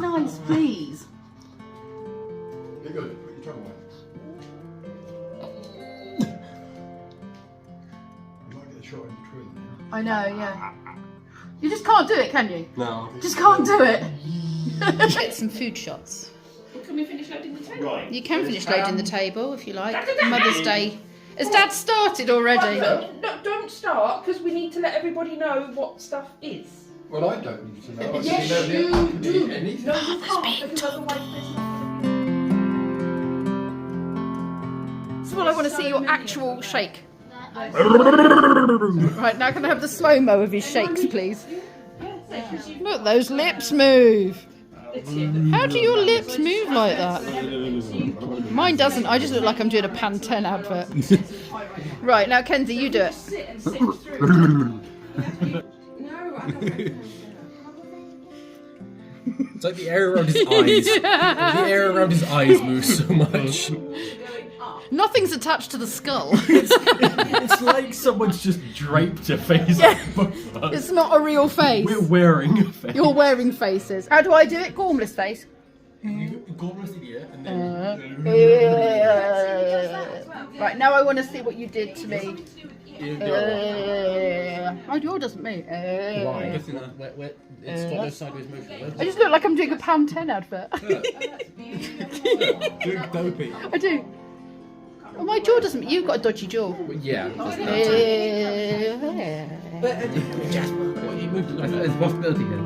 nice, please. You're good. Put your tongue away. You might get a shot in between. I know, yeah. You just can't do it, can you? No. Just can't do it. Get some food shots. Well, can we finish loading the table? Right. You can finish loading the table if you like. Mother's Day. Has Dad started already? No, don't start, because we need to let everybody know what stuff is. Well, I don't need to know. I Yes, don't you need do. anything. No, you can't, because otherwise there's not. So well, I want to see your actual shake. Right, now can I have the slow-mo of his shakes, please? Look, those lips move. How do your lips move like that? Mine doesn't. I just look like I'm doing a Pantene advert. Right, now Kenzie, you do it. Sit and sit through. No, I don't. It's like the air around his eyes. The air around his eyes moves so much. Nothing's attached to the skull. It's like someone's just draped a face on both of us. It's not a real face. We're wearing a face. You're wearing faces. How do I do it? Gormless face. You go almost in here and then. Right, now I want to see what you did to me. My jaw doesn't move. Why? It's got no sideways motion. I just look like I'm doing a Pantene advert. Doing dopey. I do. Oh, my jaw doesn't. You've got a dodgy jaw. Yeah. Right Jasper, what are you moving like? There's a possibility here.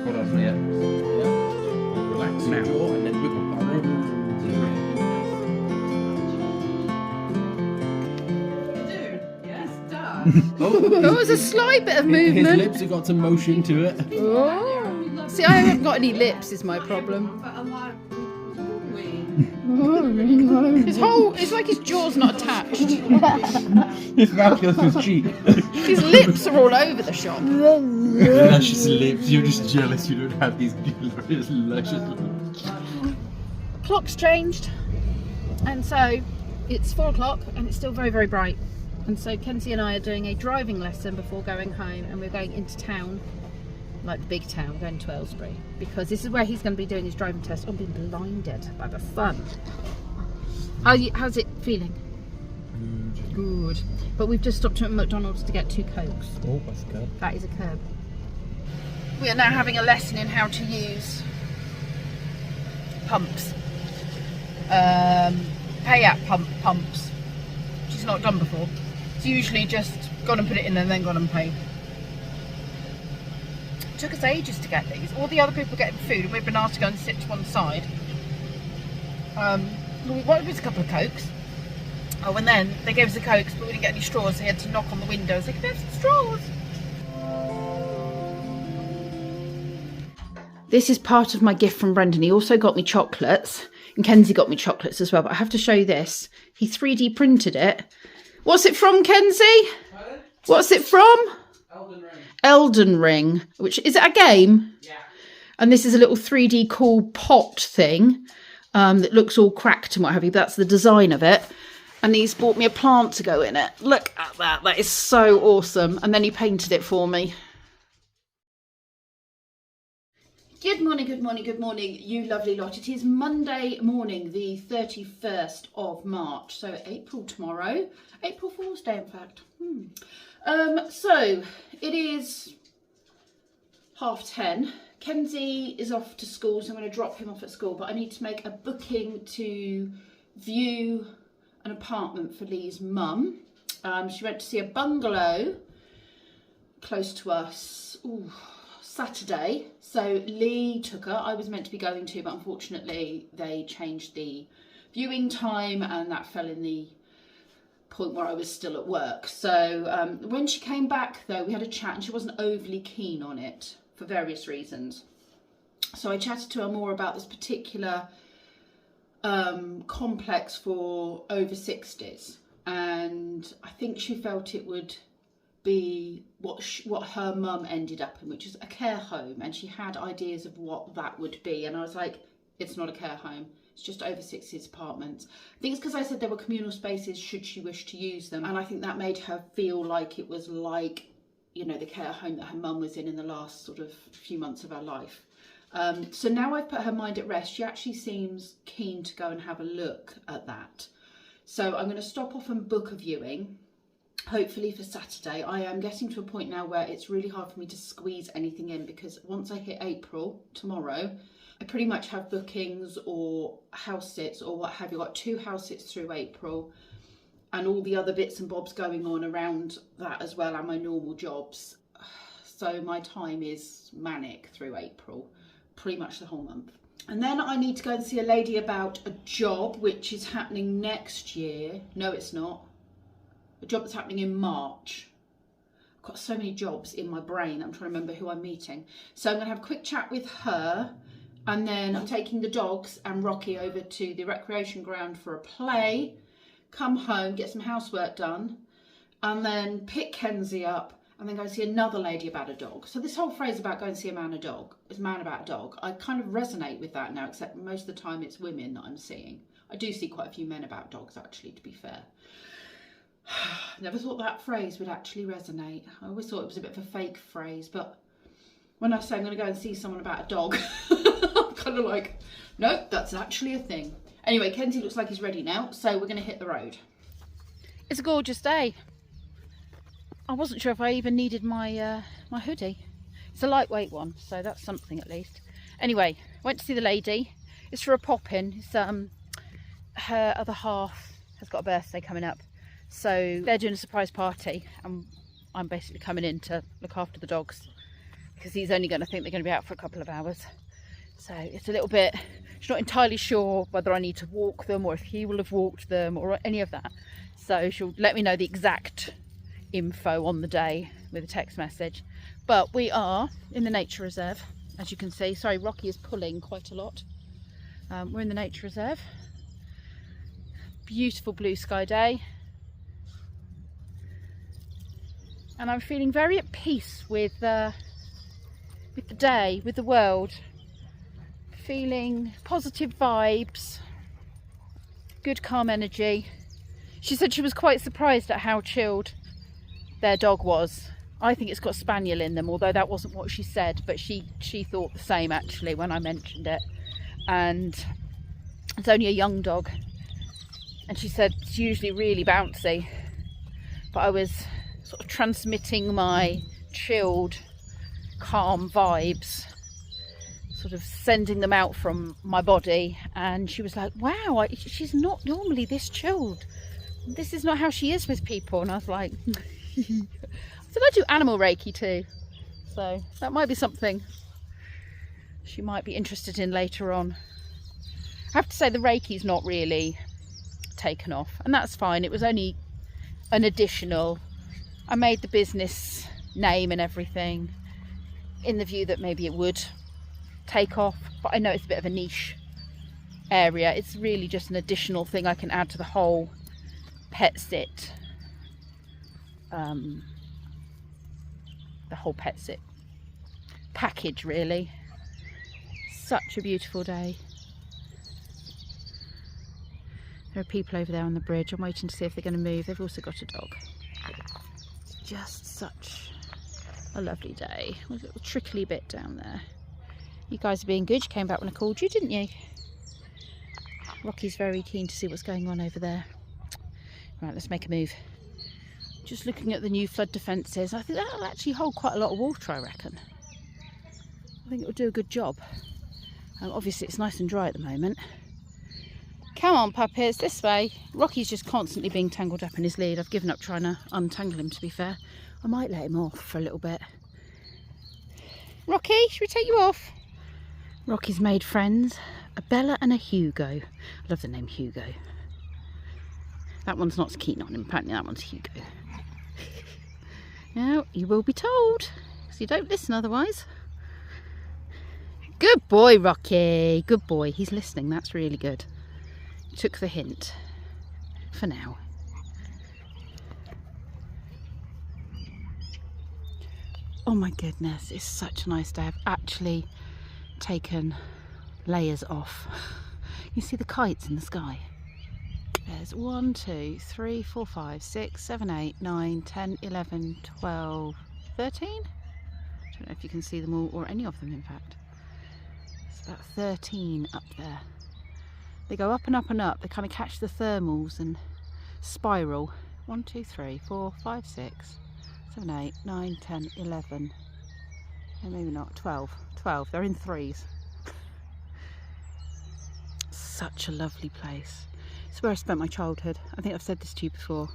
Hold on, yeah. Relax now, and then wiggle. Oh, there's a slight bit of His movement. lips have got some motion to it. Oh. See, I haven't got any lips, is my problem. It's like his jaw's not attached. His mouth goes to his cheek. His lips are all over the shop. Luscious lips. You're just jealous you don't have these glorious, luscious lips. Clock's changed, and so it's 4 o'clock, and it's still very, very bright. And so Kenzie and I are doing a driving lesson before going home, and we're going into town, like the big town, we're going to Aylesbury, because this is where he's going to be doing his driving test. I'm being blinded by the sun. How's it feeling? Good. But we've just stopped at McDonald's to get 2 Cokes. Oh, that's good. That is a curb. We are now having a lesson in how to use pumps. Pay-out pumps. Which is not done before. It's usually just gone and put it in and then gone and paid. It took us ages to get these. All the other people getting food and we've been asked to go and sit to one side. We wanted a couple of Cokes. Oh, and then they gave us the Cokes, but we didn't get any straws, so we had to knock on the windows. They could have some straws. This is part of my gift from Brendan. He also got me chocolates, and Kenzie got me chocolates as well, but I have to show you this. He 3D printed it. What's it from, Kenzie? What's it from? Elden Ring. Elden Ring, which is it a game? Yeah. And this is a little 3D cool pot thing that looks all cracked and what have you. But that's the design of it. And he's bought me a plant to go in it. Look at that. That is so awesome. And then he painted it for me. Good morning, good morning, good morning, you lovely lot. It is Monday morning, the 31st of March. So April tomorrow. April Fool's Day, in fact. So it is 10:30. Kenzie is off to school, so I'm going to drop him off at school. But I need to make a booking to view an apartment for Lee's mum. She went to see a bungalow close to us Saturday. So Lee took her. I was meant to be going to, but unfortunately they changed the viewing time and that fell in the point where I was still at work. So when she came back though, we had a chat and she wasn't overly keen on it for various reasons. So I chatted to her more about this particular complex for over 60s, and I think she felt it would be what her mum ended up in, which is a care home, and she had ideas of what that would be, and I was like, it's not a care home, it's just over 60s apartments. I think it's because I said there were communal spaces should she wish to use them, and I think that made her feel like it was like, you know, the care home that her mum was in the last sort of few months of her life. So now I've put her mind at rest, she actually seems keen to go and have a look at that. So I'm going to stop off and book a viewing, hopefully for Saturday. I am getting to a point now where it's really hard for me to squeeze anything in, because once I hit April, tomorrow, I pretty much have bookings or house sits or what have you. I've got 2 house sits through April and all the other bits and bobs going on around that as well, and my normal jobs. So my time is manic through April, pretty much the whole month. And then I need to go and see a lady about a job which is happening next year. No, it's not. A job that's happening in March. I've got so many jobs in my brain, I'm trying to remember who I'm meeting. So I'm going to have a quick chat with her, and then I'm taking the dogs and Rocky over to the recreation ground for a play, come home, get some housework done, and then pick Kenzie up and then go and see another lady about a dog. So this whole phrase about going to see a man about a dog, I kind of resonate with that now, except most of the time it's women that I'm seeing. I do see quite a few men about dogs, actually, to be fair. Never thought that phrase would actually resonate. I always thought it was a bit of a fake phrase, but when I say I'm going to go and see someone about a dog, I'm kind of like, nope, that's actually a thing. Anyway, Kenzie looks like he's ready now, so we're going to hit the road. It's a gorgeous day. I wasn't sure if I even needed my my hoodie. It's a lightweight one, so that's something at least. Anyway, went to see the lady. It's for a pop-in. It's her other half has got a birthday coming up, so they're doing a surprise party, and I'm basically coming in to look after the dogs because he's only going to think they're going to be out for a couple of hours. So it's a little bit, she's not entirely sure whether I need to walk them or if he will have walked them or any of that. So she'll let me know the exact info on the day with a text message. But we are in the nature reserve, as you can see. Sorry, Rocky is pulling quite a lot. We're in the nature reserve. Beautiful blue sky day. And I'm feeling very at peace with the day, with the world. Feeling positive vibes, good calm energy. She said she was quite surprised at how chilled their dog was. I think it's got spaniel in them, although that wasn't what she said, but she thought the same actually when I mentioned it. And it's only a young dog, and she said it's usually really bouncy, but I was sort of transmitting my chilled, calm vibes, sort of sending them out from my body, and she was like, wow, she's not normally this chilled. This is not how she is with people. And I was like, so I do animal Reiki too, so that might be something she might be interested in later on. I have to say the Reiki's not really taken off, and that's fine. It was only an additional, I made the business name and everything in the view that maybe it would take off, but I know it's a bit of a niche area. It's really just an additional thing I can add to the whole pet sit, the whole pet sit package really. Such a beautiful day. There are people over there on the bridge. I'm waiting to see if they're going to move. They've also got a dog. It's just such a lovely day. A little trickly bit down there. You guys are being good. You came back when I called you, didn't you? Rocky's very keen to see what's going on over there. Right, let's make a move. Just looking at the new flood defences. I think that'll actually hold quite a lot of water, I reckon. I think it'll do a good job. Obviously it's nice and dry at the moment. Come on puppies, this way. Rocky's just constantly being tangled up in his lead. I've given up trying to untangle him, to be fair. I might let him off for a little bit. Rocky, should we take you off? Rocky's made friends, a Bella and a Hugo. I love the name Hugo. That one's not so keen on him, apparently that one's Hugo. Now, you will be told, because you don't listen otherwise. Good boy, Rocky, good boy. He's listening, that's really good. Took the hint, for now. Oh my goodness, it's such a nice day. I've actually taken layers off. You see the kites in the sky? There's 1, 2, 3, 4, 5, 6, 7, 8, 9, 10, 11, 12, 13? I don't know if you can see them all, or any of them in fact. It's about 13 up there. They go up and up and up. They kind of catch the thermals and spiral. 1, 2, 3, 4, 5, 6, 7, 8, 9, 10, 11. No, maybe not. 12. 12. They're in threes. Such a lovely place. It's where I spent my childhood. I think I've said this to you before.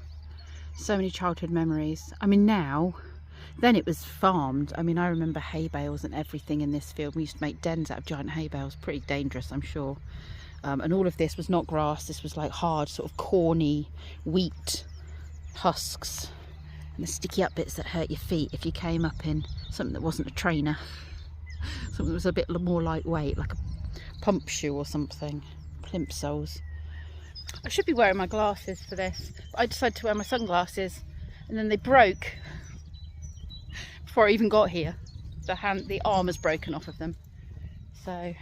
So many childhood memories. I mean, then it was farmed. I mean, I remember hay bales and everything in this field. We used to make dens out of giant hay bales. Pretty dangerous, I'm sure. And all of this was not grass. This was like hard, sort of corny wheat husks. And the sticky up bits that hurt your feet if you came up in something that wasn't a trainer. Something that was a bit more lightweight, like a pump shoe or something. Plimp soles. I should be wearing my glasses for this, but I decided to wear my sunglasses and then they broke before I even got here. The arm has broken off of them. So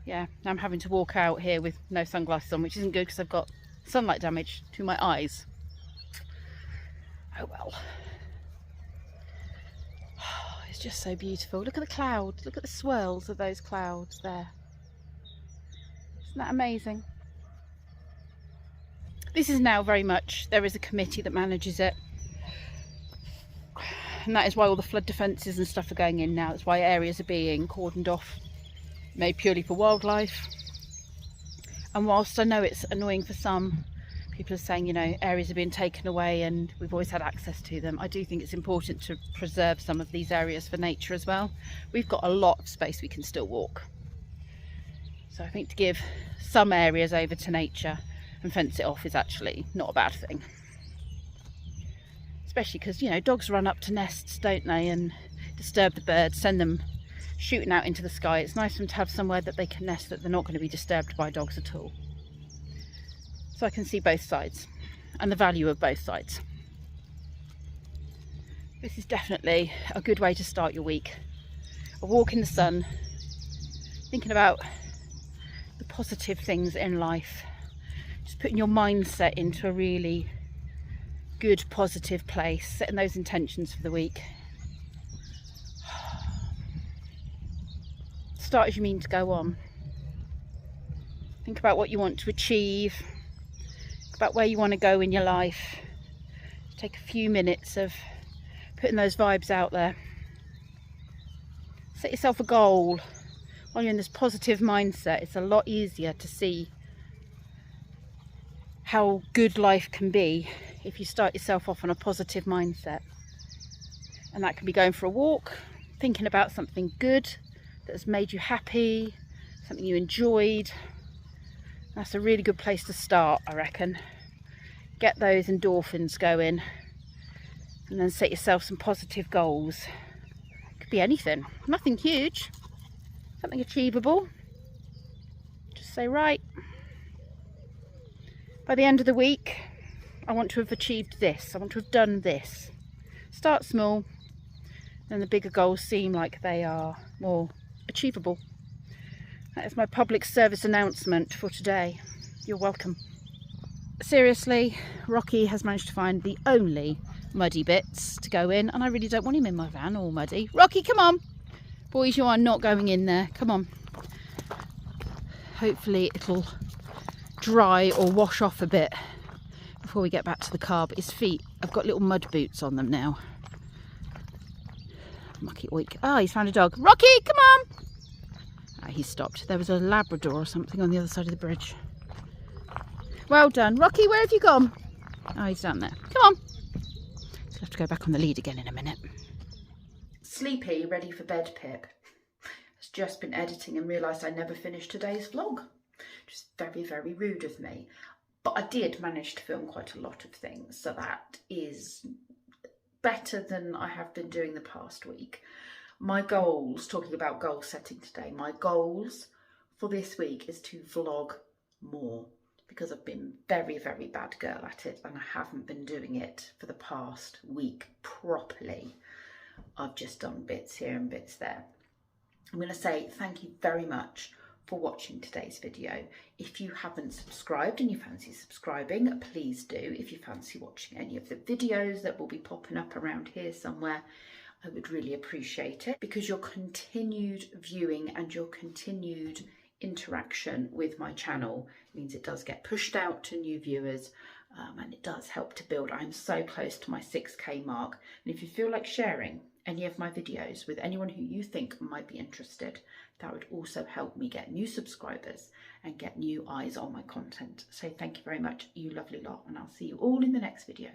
yeah, now I'm having to walk out here with no sunglasses on, which isn't good because I've got sunlight damage to my eyes. Oh well. It's just so beautiful. Look at the clouds. Look at the swirls of those clouds there. Isn't that amazing? This is now very much, there is a committee that manages it. And that is why all the flood defences and stuff are going in now. That's why areas are being cordoned off, made purely for wildlife. And whilst I know it's annoying for some, people are saying, you know, areas are being taken away and we've always had access to them. I do think it's important to preserve some of these areas for nature as well. We've got a lot of space we can still walk. So I think to give some areas over to nature and fence it off is actually not a bad thing. Especially because, you know, dogs run up to nests, don't they, and disturb the birds, send them shooting out into the sky. It's nice for them to have somewhere that they can nest that they're not going to be disturbed by dogs at all. So I can see both sides and the value of both sides. This is definitely a good way to start your week. A walk in the sun, thinking about the positive things in life. Just putting your mindset into a really good, positive place, setting those intentions for the week. Start as you mean to go on. Think about what you want to achieve, think about where you want to go in your life. Just take a few minutes of putting those vibes out there. Set yourself a goal. While you're in this positive mindset, it's a lot easier to see how good life can be if you start yourself off on a positive mindset. And that can be going for a walk, thinking about something good that has made you happy, something you enjoyed. That's a really good place to start, I reckon. Get those endorphins going and then set yourself some positive goals. It could be anything, nothing huge, something achievable. Just say, right, by the end of the week, I want to have achieved this. I want to have done this. Start small, and the bigger goals seem like they are more achievable. That is my public service announcement for today. You're welcome. Seriously, Rocky has managed to find the only muddy bits to go in, and I really don't want him in my van all muddy. Rocky, come on! Boys, you are not going in there. Come on. Hopefully it'll dry or wash off a bit before we get back to the car, but his feet, I've got little mud boots on them now. Mucky oik. Ah, he's found a dog. Rocky, come on! Ah, he's stopped. There was a Labrador or something on the other side of the bridge. Well done. Rocky, where have you gone? Oh, he's down there. Come on. I'll have to go back on the lead again in a minute. Sleepy, ready for bed Pip has just been editing and realised I never finished today's vlog. Just very, very rude of me. But I did manage to film quite a lot of things, so that is better than I have been doing the past week. My goals, talking about goal setting today, my goals for this week is to vlog more, because I've been very, very bad girl at it and I haven't been doing it for the past week properly. I've just done bits here and bits there. I'm going to say thank you very much for watching today's video. If you haven't subscribed and you fancy subscribing, please do. If you fancy watching any of the videos that will be popping up around here somewhere, I would really appreciate it, because your continued viewing and your continued interaction with my channel means it does get pushed out to new viewers, and it does help to build. I'm so close to my 6K mark, and if you feel like sharing any of my videos with anyone who you think might be interested, that would also help me get new subscribers and get new eyes on my content. So thank you very much, you lovely lot, and I'll see you all in the next video.